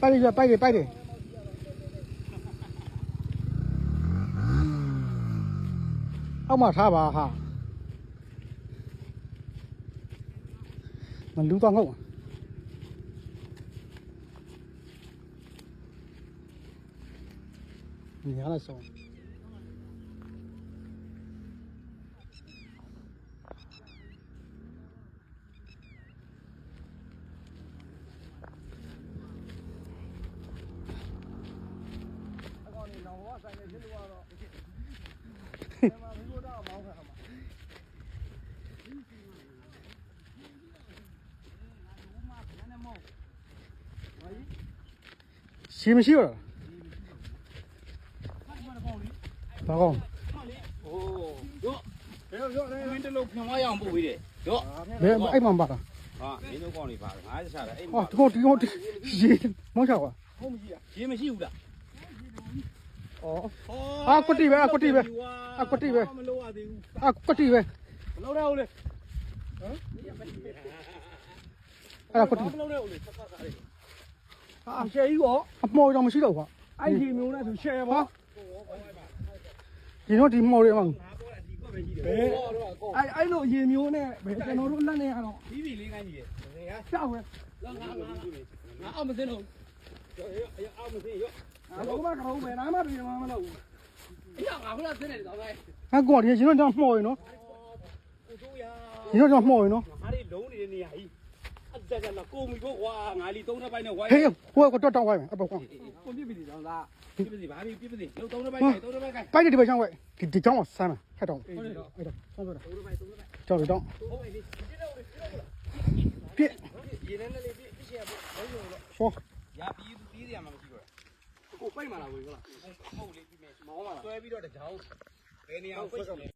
ပိုက်ရပိုက်တယ်အောက်မှာထားပါဟာမလူတော့ငုတ်你拿来收。是不是了？ဘာကောင်းโอ้ရောရောမင်းတလုံးဖြန်သွားရအောင်ပို့ပေးတယ်ရော ဘယ်အဲ့မှာပါတာ ဟာမင်းတို့ကောင်းနေပါငါးစားတယ်အဲ့ ဟောဒီကောင်ရေမောက်ချောက်ကွာ ဟုတ်မရှိလားရေမရှိဘူးလား အာကွတိပဲကွတိပဲကွတိပဲ မလို့ရသေးဘူး ကွတိပဲ မလို့ရအောင်လေဟမ်အဲ့ဒါကွတိ မလို့ရအောင်လေဆက်ဆက်စားတယ် အာရှယ်ကြီးကော အမော်တော့မရှိတော့ကွာ အဲ့ဒီမျိုးနဲ့ဆိုရှယ်ပေါ့ ဒီတော့ဒီမော်တွေမှာ ငါပြောတာဒီကွက်ပဲရှိတယ် ဘယ်အဲ့လိုရေမျိုးနဲ့ဘယ်ကျွန်တော်တို့လက်နဲ့ကတော့ ပြီးပြီလေးကိုင်းကြီးတယ်ငါ ကြောက်ပဲ အောက်မစင်းတော့ရောအောက်မစင်းရော တော့မှကတော့ဘယ်နာမှပြင်မလို့ အေးငါခုနစင်းနေတယ်တော့ပဲ အဲ့ကွာဒီကျွန်တော်မှော်ရင်နော် ကိုတို့ရ ဒီတော့မှော်ရင်နော် ငါတွေလုံးနေတဲ့နေရာကြီးအတက်ကလာကိုမီဖို့ကွာငါလီ3နှစ်ပိုင်းနဲ့ဝိုင်း ဟေးဟိုကတော့တောက်ဝိုင်းမယ်အပေါ်ကွာ ကိုပြစ်ပြီတော့လား ပြစ်ပါစီဘာပြစ်ပါစီလုံး3နှစ်ပိုင်းနဲ့3နှစ်ပိုင်းကိုင်း ပိုက်တယ်ဒီဘက်ချောင်းဝဲဒီချောင်းမှာဆမ်းမယ်ခက်တော့ ဟုတ်တယ်တော့ အဲ့တော့ဆောင်းပြတာ 3နှစ်ပိုင်း3နှစ်ပိုင်း ကြောက်တော့ ဟုတ်ပြီပြစ်တော့ပြစ် ရေနဲ့လေးပြစ်ရှင်းရပေါ့လုံးလုံးတော့ ဆော ရပြီးရမှာမရှိတော့ ကိုပိတ်မှလာဝင်ဟုတ်လား ဟုတ်လေပြီးမယ်မောင်းပါလားဆွဲပြီးတော့တကြောင်ဘယ်နေရာကိုပိတ်